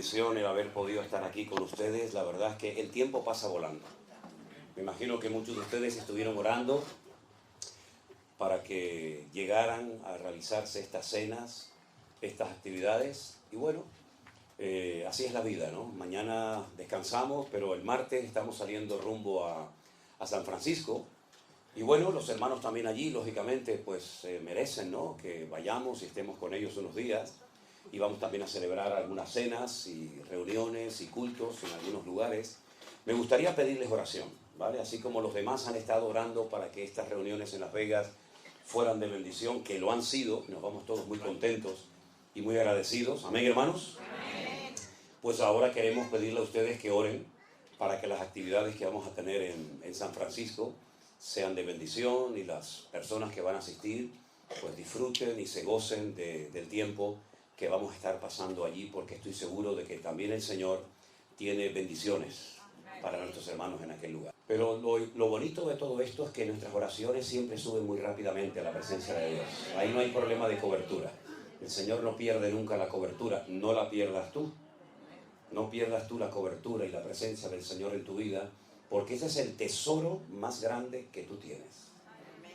bendición el haber podido estar aquí con ustedes. La verdad es que el tiempo pasa volando. Me imagino que muchos de ustedes estuvieron orando para que llegaran a realizarse estas cenas, estas actividades. Y bueno, así es la vida, ¿no? Mañana descansamos, pero el martes estamos saliendo rumbo a San Francisco. Y bueno, los hermanos también allí, lógicamente, pues merecen, ¿no?, que vayamos y estemos con ellos unos días. Y vamos también a celebrar algunas cenas y reuniones y cultos en algunos lugares. Me gustaría pedirles oración, ¿vale? Así como los demás han estado orando para que estas reuniones en Las Vegas fueran de bendición, que lo han sido, nos vamos todos muy contentos y muy agradecidos. ¿Amén, hermanos? Amén. Pues ahora queremos pedirle a ustedes que oren para que las actividades que vamos a tener en San Francisco sean de bendición y las personas que van a asistir pues disfruten y se gocen del tiempo que vamos a estar pasando allí, porque estoy seguro de que también el Señor tiene bendiciones para nuestros hermanos en aquel lugar. Pero lo bonito de todo esto es que nuestras oraciones siempre suben muy rápidamente a la presencia de Dios. Ahí no hay problema de cobertura. El Señor no pierde nunca la cobertura, no la pierdas tú. No pierdas tú la cobertura y la presencia del Señor en tu vida, porque ese es el tesoro más grande que tú tienes.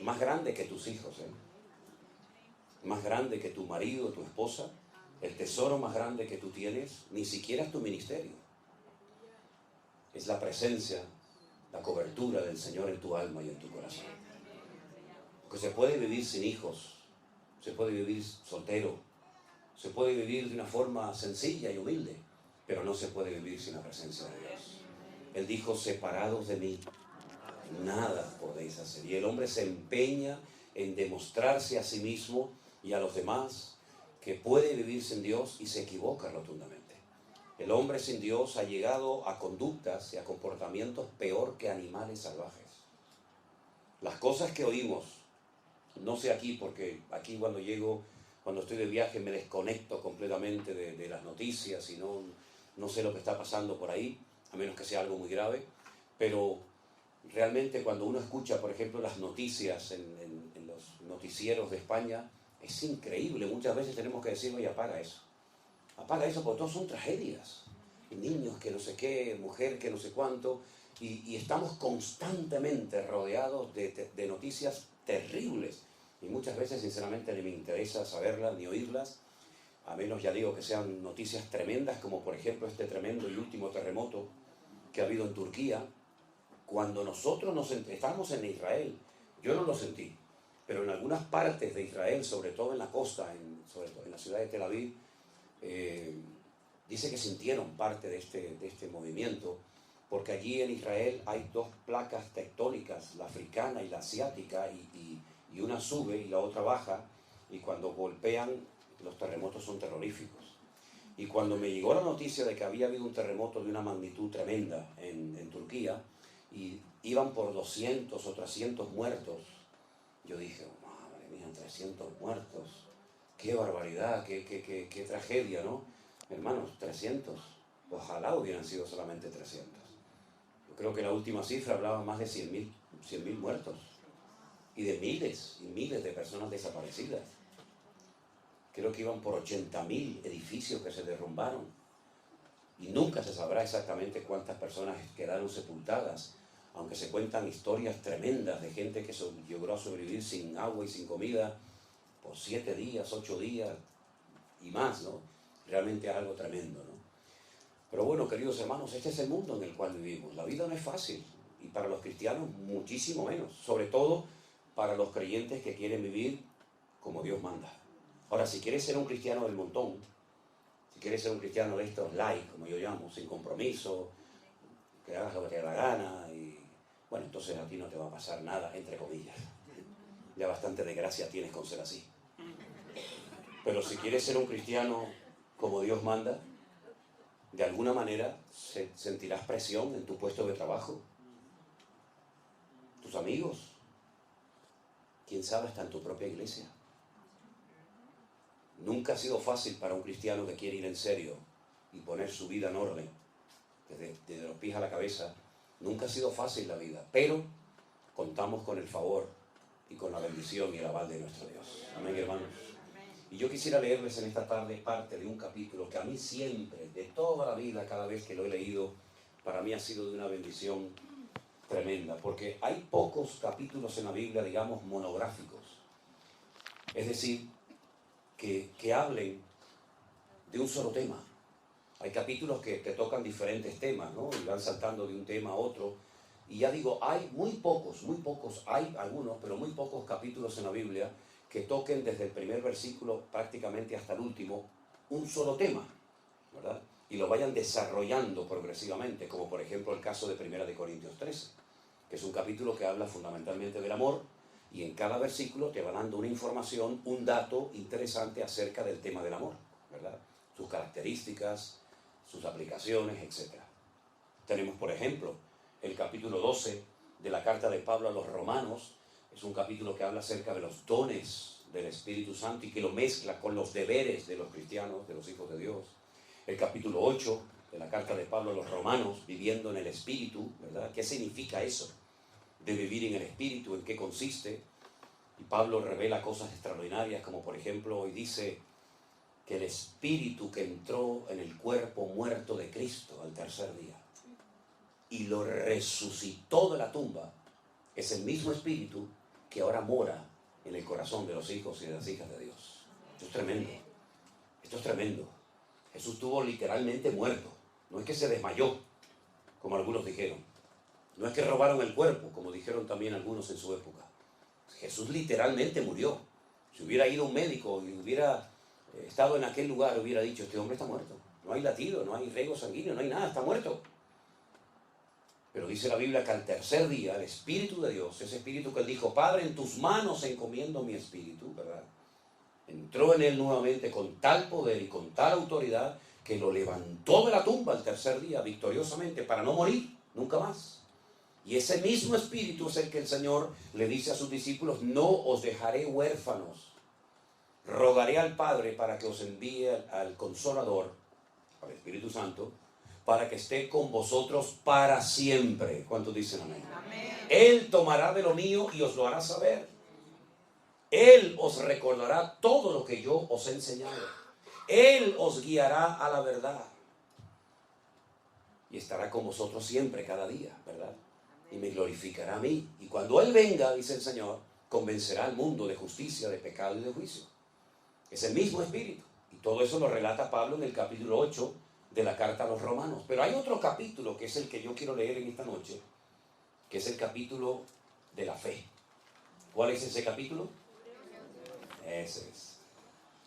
Más grande que tus hijos, más grande que tu marido, tu esposa. El tesoro más grande que tú tienes, ni siquiera es tu ministerio. Es la presencia, la cobertura del Señor en tu alma y en tu corazón. Porque se puede vivir sin hijos, se puede vivir soltero, se puede vivir de una forma sencilla y humilde, pero no se puede vivir sin la presencia de Dios. Él dijo, separados de mí, nada podéis hacer. Y el hombre se empeña en demostrarse a sí mismo y a los demás que puede vivir sin Dios y se equivoca rotundamente. El hombre sin Dios ha llegado a conductas y a comportamientos peor que animales salvajes. Las cosas que oímos, no sé aquí, porque aquí cuando llego, cuando estoy de viaje me desconecto completamente de las noticias y no sé lo que está pasando por ahí, a menos que sea algo muy grave, pero realmente cuando uno escucha, por ejemplo, las noticias en los noticieros de España, es increíble. Muchas veces tenemos que decir, oye, apaga eso, porque todos son tragedias. Niños que no sé qué, mujer que no sé cuánto, y estamos constantemente rodeados de noticias terribles. Y muchas veces, sinceramente, ni me interesa saberlas ni oírlas, a menos, ya digo, que sean noticias tremendas, como por ejemplo este tremendo y último terremoto que ha habido en Turquía. Cuando nosotros estábamos en Israel, yo no lo sentí, pero en algunas partes de Israel, sobre todo en la costa, sobre todo en la ciudad de Tel Aviv, dice que sintieron parte de este movimiento, porque allí en Israel hay dos placas tectónicas, la africana y la asiática, y una sube y la otra baja, y cuando golpean, los terremotos son terroríficos. Y cuando me llegó la noticia de que había habido un terremoto de una magnitud tremenda en Turquía, y iban por 200 o 300 muertos, yo dije, oh, madre mía, 300 muertos, qué barbaridad, qué tragedia, ¿no? Hermanos, 300, ojalá hubieran sido solamente 300. Yo creo que la última cifra hablaba más de 100.000 muertos, y de miles y miles de personas desaparecidas. Creo que iban por 80.000 edificios que se derrumbaron, y nunca se sabrá exactamente cuántas personas quedaron sepultadas, aunque se cuentan historias tremendas de gente que logró sobrevivir sin agua y sin comida por 7 días, 8 días y más, ¿no? Realmente es algo tremendo, ¿no? Pero bueno, queridos hermanos, este es el mundo en el cual vivimos. La vida no es fácil, y para los cristianos muchísimo menos, sobre todo para los creyentes que quieren vivir como Dios manda. Ahora, si quieres ser un cristiano del montón, si quieres ser un cristiano de estos light, como yo llamo, sin compromiso, que hagas lo que te dé la gana, y bueno, entonces a ti no te va a pasar nada, entre comillas. Ya bastante desgracia tienes con ser así. Pero si quieres ser un cristiano como Dios manda, de alguna manera sentirás presión en tu puesto de trabajo. Tus amigos, quién sabe, hasta en tu propia iglesia. Nunca ha sido fácil para un cristiano que quiere ir en serio y poner su vida en orden, desde los pies a la cabeza. Nunca ha sido fácil la vida, pero contamos con el favor y con la bendición y el aval de nuestro Dios. Amén, hermanos. Y yo quisiera leerles en esta tarde parte de un capítulo que a mí siempre, de toda la vida, cada vez que lo he leído, para mí ha sido de una bendición tremenda, porque hay pocos capítulos en la Biblia, digamos, monográficos. Es decir, que hablen de un solo tema. Hay capítulos que tocan diferentes temas, ¿no? Y van saltando de un tema a otro. Y ya digo, hay muy pocos, hay algunos, pero muy pocos capítulos en la Biblia que toquen desde el primer versículo prácticamente hasta el último un solo tema, ¿verdad? Y lo vayan desarrollando progresivamente, como por ejemplo el caso de 1 de Corintios 13, que es un capítulo que habla fundamentalmente del amor, y en cada versículo te va dando una información, un dato interesante acerca del tema del amor, ¿verdad? Sus características, sus aplicaciones, etc. Tenemos, por ejemplo, el capítulo 12 de la carta de Pablo a los Romanos. Es un capítulo que habla acerca de los dones del Espíritu Santo y que lo mezcla con los deberes de los cristianos, de los hijos de Dios. El capítulo 8 de la carta de Pablo a los Romanos, viviendo en el Espíritu, ¿verdad? ¿Qué significa eso de vivir en el Espíritu? ¿En qué consiste? Y Pablo revela cosas extraordinarias, como por ejemplo hoy dice que el Espíritu que entró en el cuerpo muerto de Cristo al tercer día y lo resucitó de la tumba, es el mismo Espíritu que ahora mora en el corazón de los hijos y de las hijas de Dios. Esto es tremendo. Esto es tremendo. Jesús estuvo literalmente muerto. No es que se desmayó, como algunos dijeron. No es que robaron el cuerpo, como dijeron también algunos en su época. Jesús literalmente murió. Si hubiera ido un médico y hubiera estado en aquel lugar, hubiera dicho, este hombre está muerto. No hay latido, no hay riego sanguíneo, no hay nada, está muerto. Pero dice la Biblia que al tercer día el Espíritu de Dios, ese Espíritu que él dijo, Padre, en tus manos encomiendo mi espíritu, ¿verdad? Entró en él nuevamente con tal poder y con tal autoridad que lo levantó de la tumba al tercer día victoriosamente para no morir nunca más. Y ese mismo Espíritu es el que el Señor le dice a sus discípulos, no os dejaré huérfanos, rogaré al Padre para que os envíe al Consolador, al Espíritu Santo, para que esté con vosotros para siempre. ¿Cuántos dicen amén? Amén. Él tomará de lo mío y os lo hará saber. Él os recordará todo lo que yo os he enseñado. Él os guiará a la verdad. Y estará con vosotros siempre, cada día, ¿verdad? Y me glorificará a mí. Y cuando Él venga, dice el Señor, convencerá al mundo de justicia, de pecado y de juicio. Es el mismo Espíritu. Y todo eso lo relata Pablo en el capítulo 8 de la carta a los Romanos. Pero hay otro capítulo que es el que yo quiero leer en esta noche, que es el capítulo de la fe. ¿Cuál es ese capítulo? Ese es.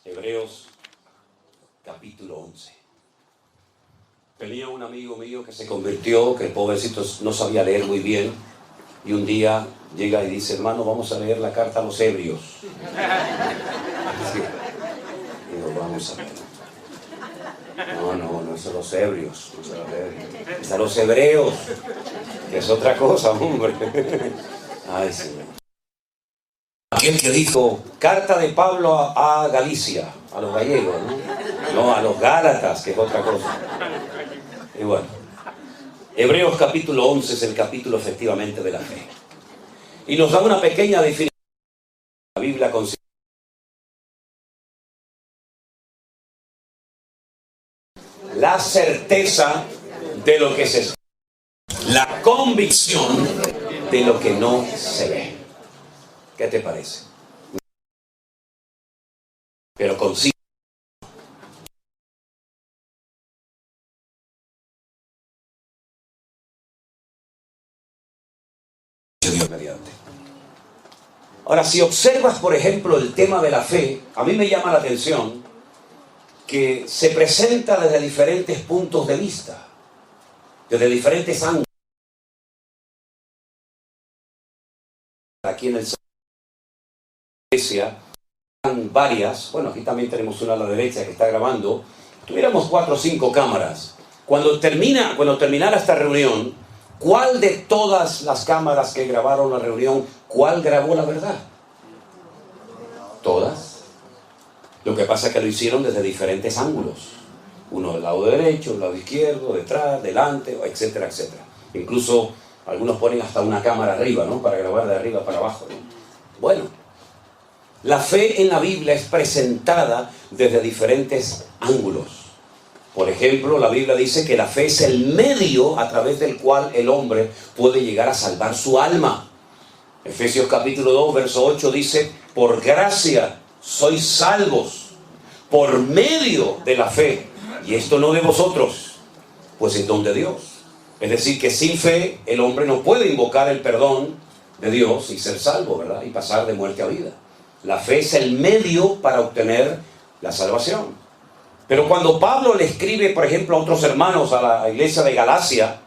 Hebreos capítulo 11. Tenía un amigo mío que se convirtió, que el pobrecito no sabía leer muy bien, y un día llega y dice, hermano, vamos a leer la carta a los Hebreos. Sí. Digo, vamos a ver. No son los Hebreos, no son los Hebreos. Están los Hebreos, que es otra cosa, hombre. Ay, Señor. Aquel que dijo, carta de Pablo a Galicia, a los gallegos, ¿no? No, a los Gálatas, que es otra cosa. Y bueno, Hebreos capítulo 11 es el capítulo efectivamente de la fe. Y nos da una pequeña definición. La Biblia considera la certeza de lo que se espera, la convicción de lo que no se ve. ¿Qué te parece? Pero consigue Dios mediante. Ahora, si observas, por ejemplo, el tema de la fe, a mí me llama la atención que se presenta desde diferentes puntos de vista, desde diferentes ángulos. Aquí en el iglesia hay varias, bueno, aquí también tenemos una a la derecha que está grabando. Tuviéramos 4 o 5 cámaras. Cuando terminara esta reunión, ¿cuál de todas las cámaras que grabaron la reunión, cuál grabó la verdad? Todas. Lo que pasa es que lo hicieron desde diferentes ángulos. Uno del lado derecho, del lado izquierdo, detrás, delante, etcétera, etcétera. Incluso algunos ponen hasta una cámara arriba, ¿no? Para grabar de arriba para abajo, ¿no? Bueno, La fe en la Biblia es presentada desde diferentes ángulos. Por ejemplo, la Biblia dice que la fe es el medio a través del cual el hombre puede llegar a salvar su alma. Efesios capítulo 2, verso 8 dice: por gracia sois salvos por medio de la fe. Y esto no de vosotros, pues es don de Dios. Es decir, que sin fe el hombre no puede invocar el perdón de Dios y ser salvo, ¿verdad? Y pasar de muerte a vida. La fe es el medio para obtener la salvación. Pero cuando Pablo le escribe, por ejemplo, a otros hermanos, a la iglesia de Galacia,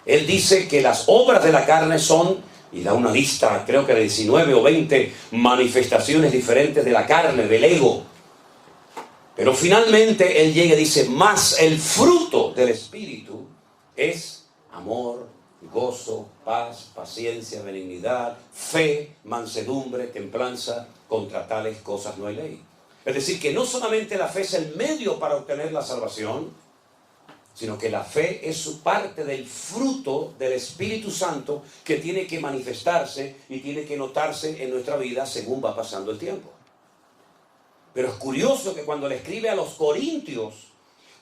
él dice que las obras de la carne son, y da una lista, creo que de 19 o 20 manifestaciones diferentes de la carne, del ego. Pero finalmente él llega y dice: más el fruto del Espíritu es amor, gozo, paz, paciencia, benignidad, fe, mansedumbre, templanza. Contra tales cosas no hay ley. Es decir, que no solamente la fe es el medio para obtener la salvación, sino que la fe es parte del fruto del Espíritu Santo que tiene que manifestarse y tiene que notarse en nuestra vida según va pasando el tiempo. Pero es curioso que cuando le escribe a los Corintios,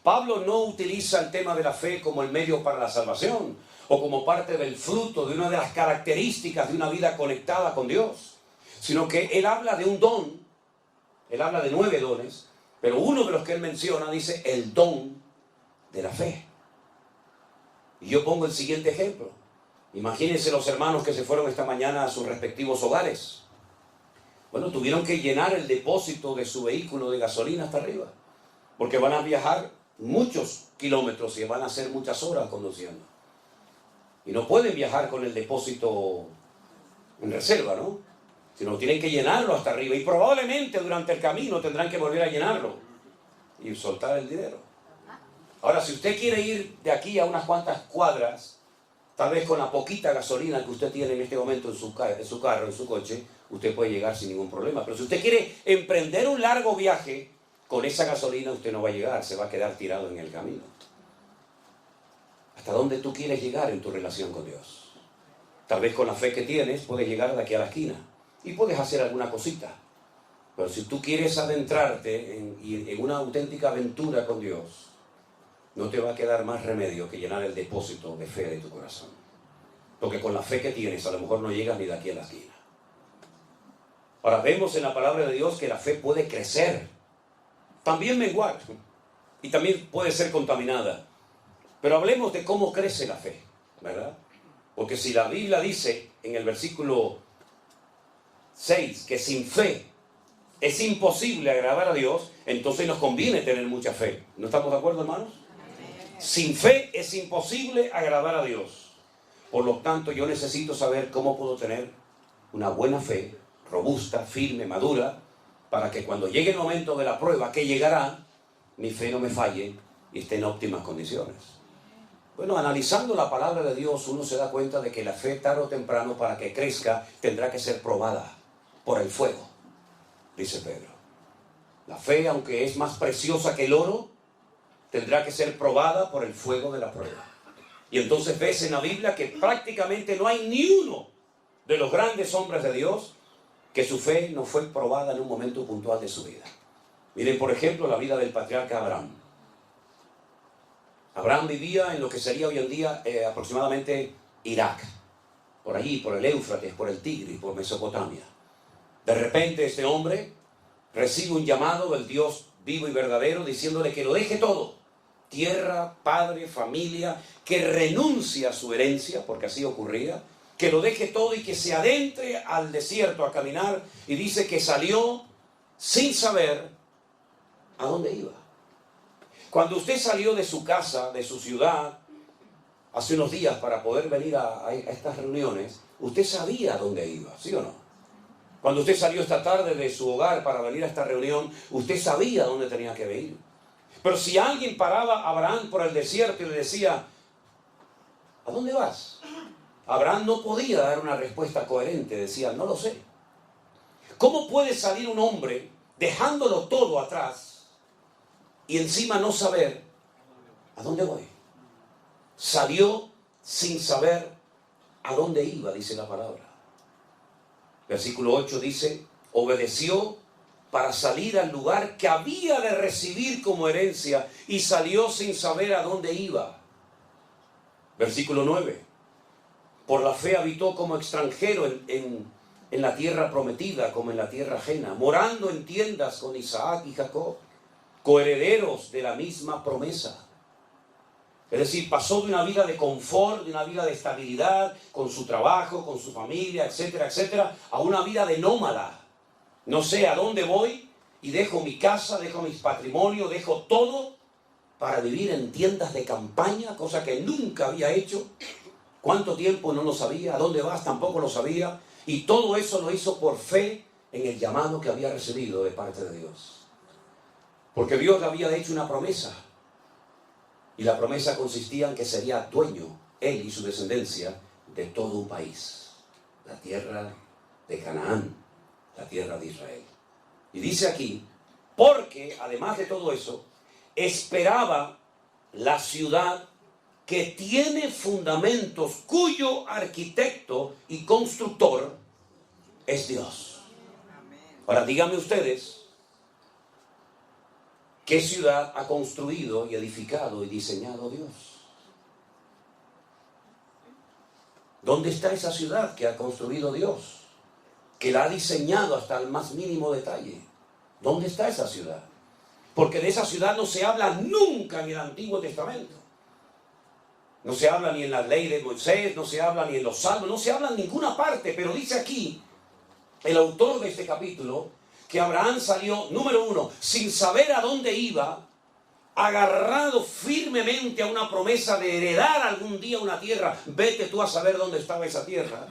Pablo no utiliza el tema de la fe como el medio para la salvación o como parte del fruto de una de las características de una vida conectada con Dios, sino que él habla de un don. Él habla de 9 dones, pero uno de los que él menciona dice el don de la fe. Y yo pongo el siguiente ejemplo. Imagínense los hermanos que se fueron esta mañana a sus respectivos hogares. Bueno, tuvieron que llenar el depósito de su vehículo de gasolina hasta arriba, porque van a viajar muchos kilómetros y van a hacer muchas horas conduciendo. Y no pueden viajar con el depósito en reserva, ¿no? Sino tienen que llenarlo hasta arriba. Y probablemente durante el camino tendrán que volver a llenarlo y soltar el dinero. Ahora, si usted quiere ir de aquí a unas cuantas cuadras, tal vez con la poquita gasolina que usted tiene en este momento en su carro, en su coche, usted puede llegar sin ningún problema. Pero si usted quiere emprender un largo viaje, con esa gasolina usted no va a llegar, se va a quedar tirado en el camino. ¿Hasta dónde tú quieres llegar en tu relación con Dios? Tal vez con la fe que tienes puedes llegar de aquí a la esquina y puedes hacer alguna cosita. Pero si tú quieres adentrarte en una auténtica aventura con Dios, no te va a quedar más remedio que llenar el depósito de fe de tu corazón. Porque con la fe que tienes a lo mejor no llegas ni de aquí a la esquina. Ahora vemos en la palabra de Dios que la fe puede crecer, también menguar, y también puede ser contaminada. Pero hablemos de cómo crece la fe, ¿verdad? Porque si la Biblia dice en el versículo 6 que sin fe es imposible agradar a Dios, entonces nos conviene tener mucha fe. ¿No estamos de acuerdo, hermanos? Sin fe es imposible agradar a Dios. Por lo tanto, yo necesito saber cómo puedo tener una buena fe, robusta, firme, madura, para que cuando llegue el momento de la prueba, que llegará, mi fe no me falle y esté en óptimas condiciones. Bueno, analizando la palabra de Dios, uno se da cuenta de que la fe, tarde o temprano, para que crezca, tendrá que ser probada por el fuego, dice Pedro. La fe, aunque es más preciosa que el oro, tendrá que ser probada por el fuego de la prueba. Y entonces ves en la Biblia que prácticamente no hay ni uno de los grandes hombres de Dios que su fe no fue probada en un momento puntual de su vida. Miren, por ejemplo, la vida del patriarca Abraham. Abraham vivía en lo que sería hoy en día aproximadamente Irak, por allí, por el Éufrates, por el Tigris, por Mesopotamia. De repente este hombre recibe un llamado del Dios vivo y verdadero diciéndole que lo deje todo, tierra, padre, familia, que renuncie a su herencia, porque así ocurría, que lo deje todo y que se adentre al desierto a caminar, y dice que salió sin saber a dónde iba. Cuando usted salió de su casa, de su ciudad, hace unos días para poder venir a estas reuniones, usted sabía a dónde iba, ¿sí o no? Cuando usted salió esta tarde de su hogar para venir a esta reunión, usted sabía a dónde tenía que venir. Pero si alguien paraba a Abraham por el desierto y le decía, ¿a dónde vas? Abraham no podía dar una respuesta coherente, decía, no lo sé. ¿Cómo puede salir un hombre dejándolo todo atrás y encima no saber a dónde voy? Salió sin saber a dónde iba, dice la palabra. Versículo 8 dice, obedeció para salir al lugar que había de recibir como herencia y salió sin saber a dónde iba. Versículo 9. Por la fe habitó como extranjero en la tierra prometida, como en la tierra ajena, morando en tiendas con Isaac y Jacob, coherederos de la misma promesa. Es decir, pasó de una vida de confort, de una vida de estabilidad, con su trabajo, con su familia, etcétera, etcétera, a una vida de nómada. No sé a dónde voy y dejo mi casa, dejo mis patrimonios, dejo todo para vivir en tiendas de campaña, cosa que nunca había hecho. ¿Cuánto tiempo? No lo sabía. ¿A dónde vas? Tampoco lo sabía. Y todo eso lo hizo por fe en el llamado que había recibido de parte de Dios. Porque Dios le había hecho una promesa. Y la promesa consistía en que sería dueño, él y su descendencia, de todo un país. La tierra de Canaán, la tierra de Israel. Y dice aquí, porque además de todo eso, esperaba la ciudad que tiene fundamentos, cuyo arquitecto y constructor es Dios. Ahora díganme ustedes, ¿qué ciudad ha construido y edificado y diseñado Dios? ¿Dónde está esa ciudad que ha construido Dios? Que la ha diseñado hasta el más mínimo detalle. ¿Dónde está esa ciudad? Porque de esa ciudad no se habla nunca en el Antiguo Testamento. No se habla ni en la ley de Moisés, no se habla ni en los salmos, no se habla en ninguna parte, pero dice aquí el autor de este capítulo que Abraham salió, número 1, sin saber a dónde iba, agarrado firmemente a una promesa de heredar algún día una tierra. Vete tú a saber dónde estaba esa tierra.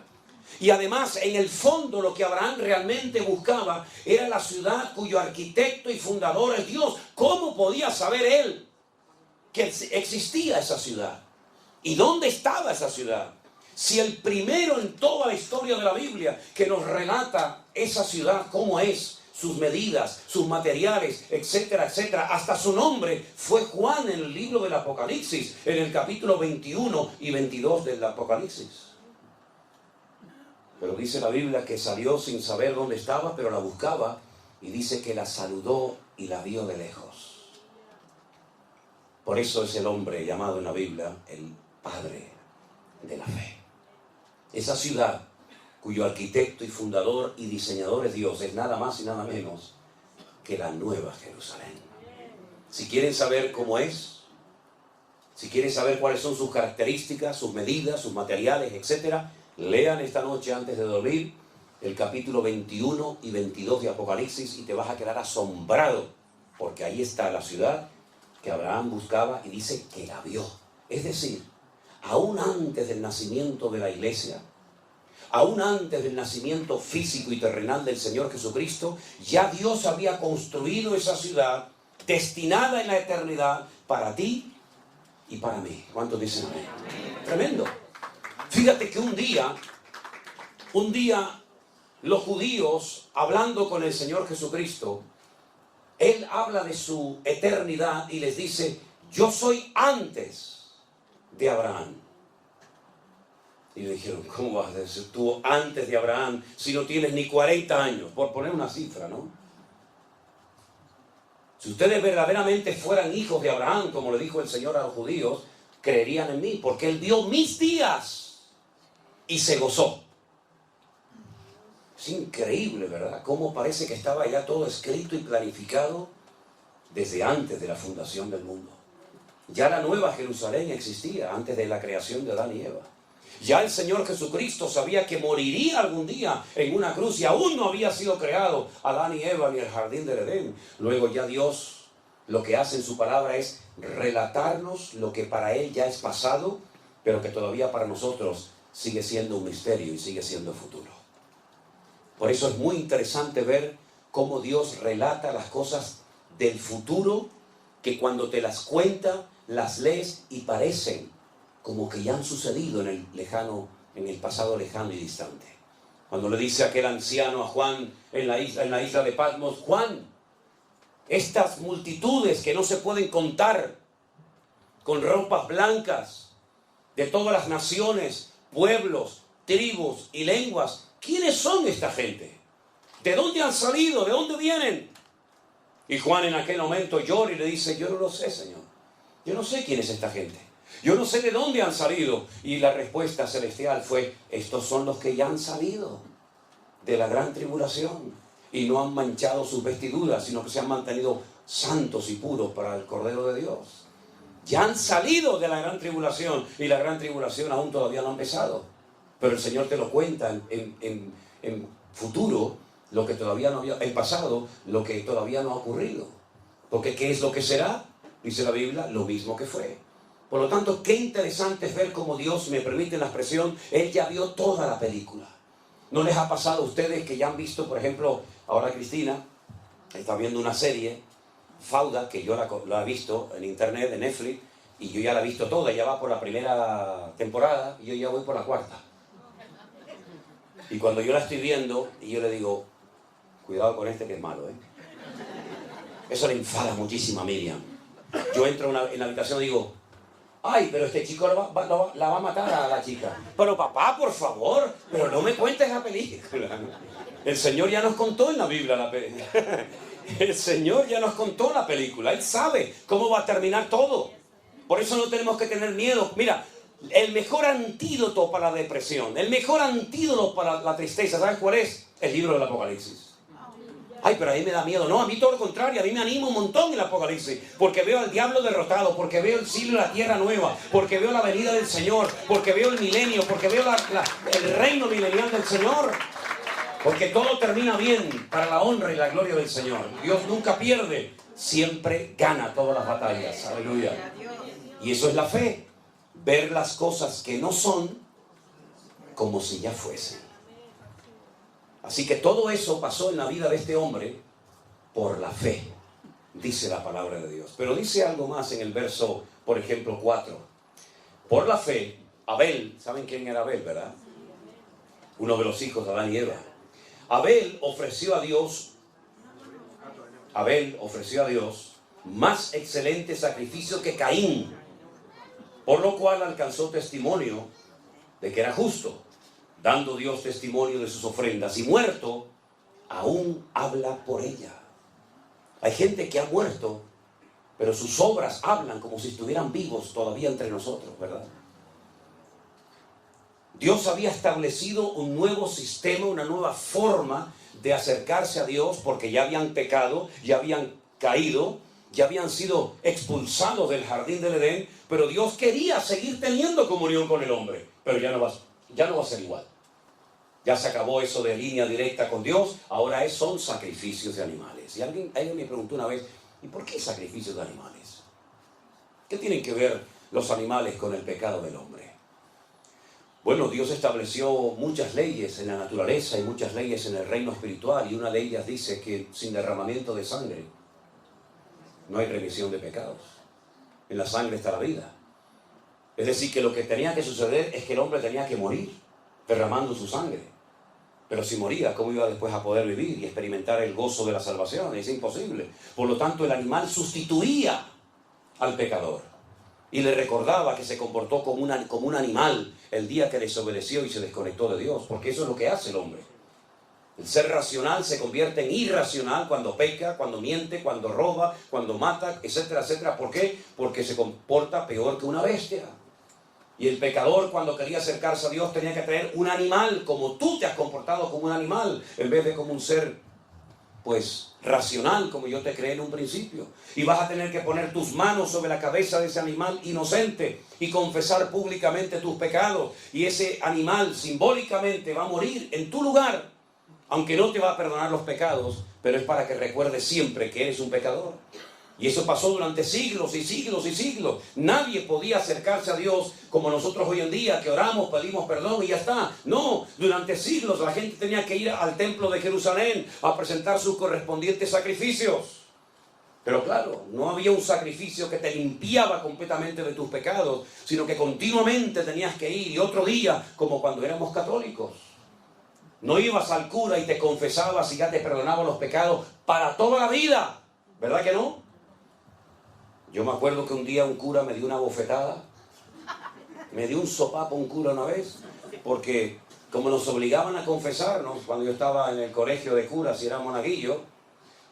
Y además, en el fondo, lo que Abraham realmente buscaba era la ciudad cuyo arquitecto y fundador es Dios. ¿Cómo podía saber él que existía esa ciudad? ¿Y dónde estaba esa ciudad? Si el primero en toda la historia de la Biblia que nos relata esa ciudad, cómo es, sus medidas, sus materiales, etcétera, etcétera, hasta su nombre, fue Juan en el libro del Apocalipsis, en el capítulo 21 y 22 del Apocalipsis. Pero dice la Biblia que salió sin saber dónde estaba, pero la buscaba, y dice que la saludó y la vio de lejos. Por eso es el hombre llamado en la Biblia el padre de la fe. Esa ciudad cuyo arquitecto y fundador y diseñador es Dios, es nada más y nada menos que la Nueva Jerusalén. Si quieren saber cómo es, si quieren saber cuáles son sus características, sus medidas, sus materiales, etcétera, lean esta noche antes de dormir el capítulo 21 y 22 de Apocalipsis y te vas a quedar asombrado, porque ahí está la ciudad que Abraham buscaba y dice que la vio. Es decir, aún antes del nacimiento de la iglesia, aún antes del nacimiento físico y terrenal del Señor Jesucristo, ya Dios había construido esa ciudad destinada en la eternidad para ti y para mí. ¿Cuántos dicen amén? Tremendo. Fíjate que un día los judíos, hablando con el Señor Jesucristo, Él habla de su eternidad y les dice, yo soy antes de Abraham. Y le dijeron, ¿cómo vas a decir tú antes de Abraham si no tienes ni 40 años? Por poner una cifra, ¿no? Si ustedes verdaderamente fueran hijos de Abraham, como le dijo el Señor a los judíos, creerían en mí, porque Él vio mis días y se gozó. Es increíble, ¿verdad? Cómo parece que estaba ya todo escrito y planificado desde antes de la fundación del mundo. Ya la Nueva Jerusalén existía antes de la creación de Adán y Eva. Ya el Señor Jesucristo sabía que moriría algún día en una cruz y aún no había sido creado Adán y Eva ni el jardín del Edén. Luego ya Dios lo que hace en su palabra es relatarnos lo que para Él ya es pasado, pero que todavía para nosotros sigue siendo un misterio y sigue siendo futuro. Por eso es muy interesante ver cómo Dios relata las cosas del futuro, que cuando te las cuenta, las lees y parecen como que ya han sucedido en el pasado lejano y distante. Cuando le dice aquel anciano a Juan en la isla de Patmos, Juan, estas multitudes que no se pueden contar, con ropas blancas, de todas las naciones, pueblos, tribus y lenguas, ¿quiénes son esta gente? ¿De dónde han salido? ¿De dónde vienen? Y Juan en aquel momento llora y le dice, yo no lo sé, Señor. Yo no sé quién es esta gente. Yo no sé de dónde han salido. Y la respuesta celestial fue, estos son los que ya han salido de la gran tribulación y no han manchado sus vestiduras, sino que se han mantenido santos y puros para el Cordero de Dios. Ya han salido de la gran tribulación y la gran tribulación aún todavía no ha empezado. Pero el Señor te lo cuenta en futuro, lo que todavía no había, en pasado, lo que todavía no ha ocurrido. Porque ¿qué es lo que será? Dice la Biblia, lo mismo que fue. Por lo tanto, qué interesante es ver cómo Dios, me permite la expresión, Él ya vio toda la película. ¿No les ha pasado a ustedes que ya han visto, por ejemplo, ahora Cristina está viendo una serie, Fauda, que yo la he visto en internet, en Netflix, y yo ya la he visto toda, ya va por la primera temporada y yo ya voy por la cuarta. Y cuando yo la estoy viendo, y yo le digo, cuidado con este que es malo, ¿eh? Eso le enfada muchísimo a Miriam. Yo entro en la habitación y digo, ay, pero este chico la va a matar a la chica. Pero papá, por favor, pero no me cuentes la película. El Señor ya nos contó en la Biblia la película. El Señor ya nos contó la película. Él sabe cómo va a terminar todo. Por eso no tenemos que tener miedo. Mira, el mejor antídoto para la depresión, el mejor antídoto para la tristeza, ¿sabes cuál es? El libro del Apocalipsis. Ay, pero a mí me da miedo. No, a mí todo lo contrario, a mí me anima un montón el Apocalipsis, porque veo al diablo derrotado, porque veo el cielo y la tierra nueva, porque veo la venida del Señor, porque veo el milenio, porque veo el reino milenial del Señor, porque todo termina bien para la honra y la gloria del Señor. Dios nunca pierde, siempre gana todas las batallas. Aleluya. Y eso es la fe, ver las cosas que no son como si ya fuesen. Así que todo eso pasó en la vida de este hombre por la fe, dice la palabra de Dios. Pero dice algo más en el verso, por ejemplo, 4. Por la fe, Abel, ¿saben quién era Abel, verdad? Uno de los hijos de Adán y Eva. Abel ofreció a Dios más excelente sacrificio que Caín, por lo cual alcanzó testimonio de que era justo, dando Dios testimonio de sus ofrendas, y muerto, aún habla por ella. Hay gente que ha muerto, pero sus obras hablan como si estuvieran vivos todavía entre nosotros, ¿verdad? Dios había establecido un nuevo sistema, una nueva forma de acercarse a Dios, porque ya habían pecado, ya habían caído, ya habían sido expulsados del jardín del Edén, pero Dios quería seguir teniendo comunión con el hombre, pero ya no va a ser igual. Ya se acabó eso de línea directa con Dios, ahora son sacrificios de animales. Y alguien me preguntó una vez, ¿y por qué sacrificios de animales? ¿Qué tienen que ver los animales con el pecado del hombre? Bueno, Dios estableció muchas leyes en la naturaleza y muchas leyes en el reino espiritual, y una de ellas dice que sin derramamiento de sangre no hay remisión de pecados. En la sangre está la vida. Es decir, que lo que tenía que suceder es que el hombre tenía que morir derramando su sangre. Pero si moría, ¿cómo iba después a poder vivir y experimentar el gozo de la salvación? Es imposible. Por lo tanto, el animal sustituía al pecador y le recordaba que se comportó como un animal el día que desobedeció y se desconectó de Dios, porque eso es lo que hace el hombre. El ser racional se convierte en irracional cuando peca, cuando miente, cuando roba, cuando mata, etcétera, etcétera. ¿Por qué? Porque se comporta peor que una bestia. Y el pecador, cuando quería acercarse a Dios, tenía que traer un animal, como tú te has comportado como un animal, en vez de como un ser, pues, racional, como yo te creé en un principio. Y vas a tener que poner tus manos sobre la cabeza de ese animal inocente y confesar públicamente tus pecados. Y ese animal simbólicamente va a morir en tu lugar, aunque no te va a perdonar los pecados, pero es para que recuerdes siempre que eres un pecador. Y eso pasó durante siglos y siglos y siglos. Nadie podía acercarse a Dios como nosotros hoy en día, que oramos, pedimos perdón y ya está. No, durante siglos la gente tenía que ir al templo de Jerusalén a presentar sus correspondientes sacrificios. Pero claro, no había un sacrificio que te limpiaba completamente de tus pecados, sino que continuamente tenías que ir, y otro día, como cuando éramos católicos. No ibas al cura y te confesabas y ya te perdonaba los pecados para toda la vida. ¿Verdad que no? Yo me acuerdo que un día un cura me dio una bofetada. Me dio un sopapo un cura una vez, porque como nos obligaban a confesarnos cuando yo estaba en el colegio de curas y era monaguillo,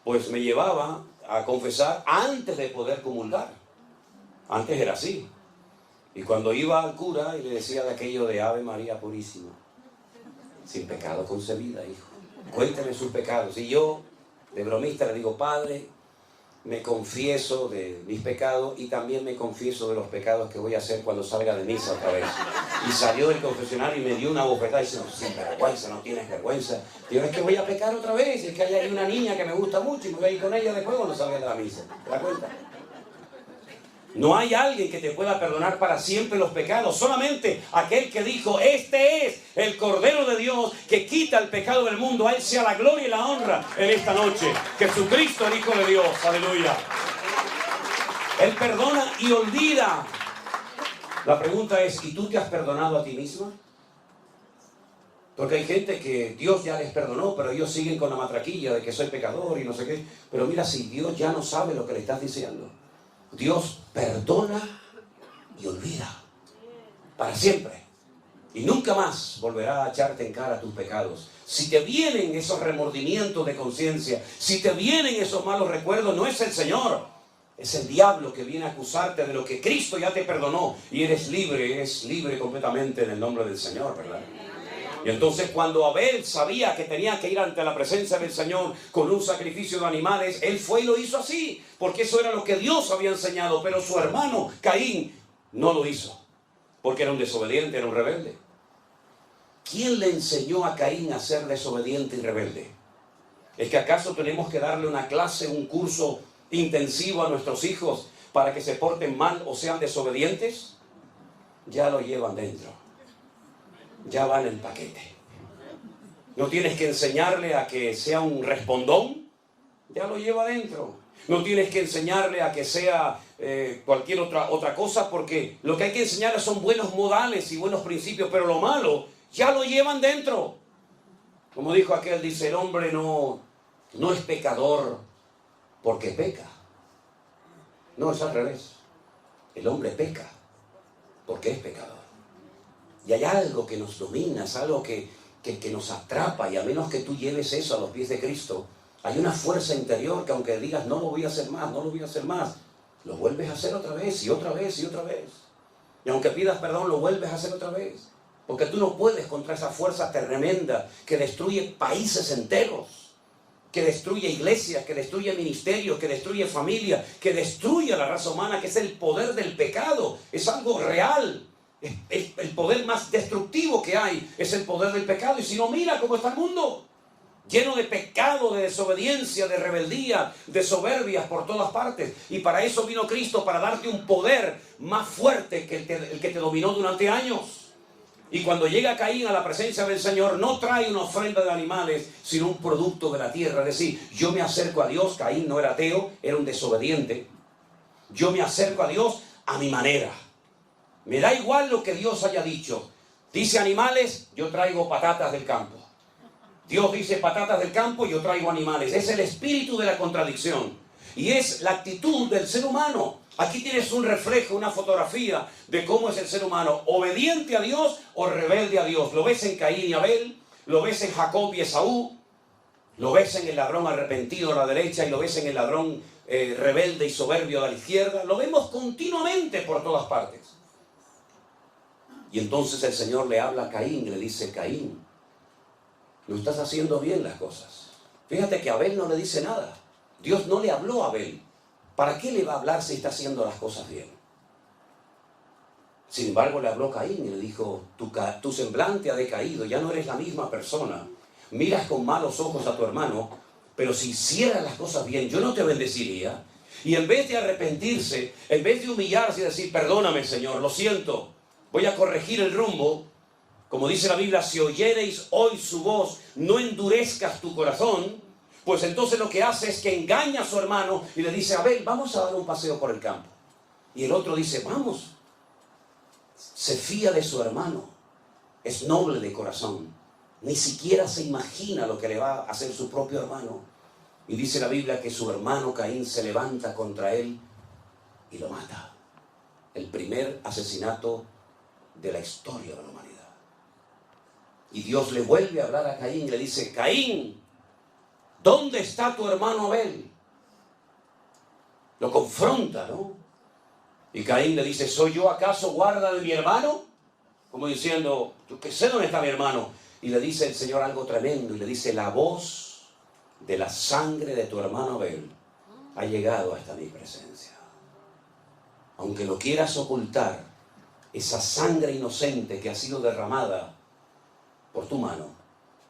pues me llevaba a confesar antes de poder comulgar. Antes era así. Y cuando iba al cura y le decía de aquello de Ave María Purísima, sin pecado concebida, hijo, cuénteme sus pecados. Y yo, de bromista, le digo, Padre, me confieso de mis pecados y también me confieso de los pecados que voy a hacer cuando salga de misa otra vez. Y salió del confesionario y me dio una bofetada y dice, no, sin vergüenza, no tienes vergüenza. Digo, es que voy a pecar otra vez, es que hay una niña que me gusta mucho y me voy a ir con ella después cuando salga de la misa. ¿Te das cuenta? No hay alguien que te pueda perdonar para siempre los pecados, solamente aquel que dijo, este es el Cordero de Dios que quita el pecado del mundo. A Él sea la gloria y la honra en esta noche. Jesucristo, el Hijo de Dios, aleluya. Él perdona y olvida. La pregunta es, ¿y tú te has perdonado a ti misma? Porque hay gente que Dios ya les perdonó, pero ellos siguen con la matraquilla de que soy pecador y no sé qué. Pero mira, si Dios ya no sabe lo que le estás diciendo. Dios perdona y olvida para siempre. Y nunca más volverá a echarte en cara tus pecados. Si te vienen esos remordimientos de conciencia, si te vienen esos malos recuerdos, no es el Señor, es el diablo que viene a acusarte de lo que Cristo ya te perdonó. Y eres libre completamente en el nombre del Señor, ¿verdad? Y entonces cuando Abel sabía que tenía que ir ante la presencia del Señor con un sacrificio de animales, él fue y lo hizo así, porque eso era lo que Dios había enseñado. Pero su hermano Caín no lo hizo, porque era un desobediente, era un rebelde. ¿Quién le enseñó a Caín a ser desobediente y rebelde? ¿Es que acaso tenemos que darle una clase, un curso intensivo a nuestros hijos para que se porten mal o sean desobedientes? Ya lo llevan dentro. Ya va en el paquete. No tienes que enseñarle a que sea un respondón, ya lo lleva adentro. No tienes que enseñarle a que sea cualquier otra cosa, porque lo que hay que enseñarle son buenos modales y buenos principios, pero lo malo ya lo llevan dentro. Como dijo aquel, dice, el hombre no es pecador porque peca. No, es al revés. El hombre peca porque es pecador. Y hay algo que nos domina, es algo que nos atrapa, y a menos que tú lleves eso a los pies de Cristo, hay una fuerza interior que aunque digas, no lo voy a hacer más, no lo voy a hacer más, lo vuelves a hacer otra vez y otra vez y otra vez. Y aunque pidas perdón, lo vuelves a hacer otra vez. Porque tú no puedes contra esa fuerza tremenda que destruye países enteros, que destruye iglesias, que destruye ministerios, que destruye familia, que destruye a la raza humana, que es el poder del pecado. Es algo real. El poder más destructivo que hay es el poder del pecado. Y si no, mira cómo está el mundo, lleno de pecado, de desobediencia, de rebeldía, de soberbias por todas partes. Y para eso vino Cristo, para darte un poder más fuerte que el que te dominó durante años. Y cuando llega Caín a la presencia del Señor, no trae una ofrenda de animales, sino un producto de la tierra. Es decir, yo me acerco a Dios. Caín no era ateo, era un desobediente. Yo me acerco a Dios a mi manera. Me da igual lo que Dios haya dicho. Dice animales, yo traigo patatas del campo. Dios dice patatas del campo, yo traigo animales. Es el espíritu de la contradicción. Y es la actitud del ser humano. Aquí tienes un reflejo, una fotografía de cómo es el ser humano. Obediente a Dios o rebelde a Dios. Lo ves en Caín y Abel, lo ves en Jacob y Esaú, lo ves en el ladrón arrepentido a la derecha y lo ves en el ladrón rebelde y soberbio a la izquierda. Lo vemos continuamente por todas partes. Y entonces el Señor le habla a Caín y le dice, Caín, no estás haciendo bien las cosas. Fíjate que Abel no le dice nada. Dios no le habló a Abel. ¿Para qué le va a hablar si está haciendo las cosas bien? Sin embargo, le habló Caín y le dijo, tu semblante ha decaído, ya no eres la misma persona. Miras con malos ojos a tu hermano, pero si hicieras las cosas bien, yo no te bendeciría. Y en vez de arrepentirse, en vez de humillarse y decir, perdóname, Señor, lo siento, voy a corregir el rumbo. Como dice la Biblia, si oyereis hoy su voz, no endurezcas tu corazón. Pues entonces lo que hace es que engaña a su hermano y le dice, Abel, vamos a dar un paseo por el campo. Y el otro dice, vamos. Se fía de su hermano. Es noble de corazón. Ni siquiera se imagina lo que le va a hacer su propio hermano. Y dice la Biblia que su hermano Caín se levanta contra él y lo mata. El primer asesinato de la historia de la humanidad. Y Dios le vuelve a hablar a Caín y le dice, Caín, ¿dónde está tu hermano Abel? Lo confronta, ¿no? Y Caín le dice, ¿soy yo acaso guarda de mi hermano? Como diciendo, yo qué sé dónde está mi hermano. Y le dice el Señor algo tremendo, y le dice, la voz de la sangre de tu hermano Abel ha llegado hasta mi presencia. Aunque lo quieras ocultar, esa sangre inocente que ha sido derramada por tu mano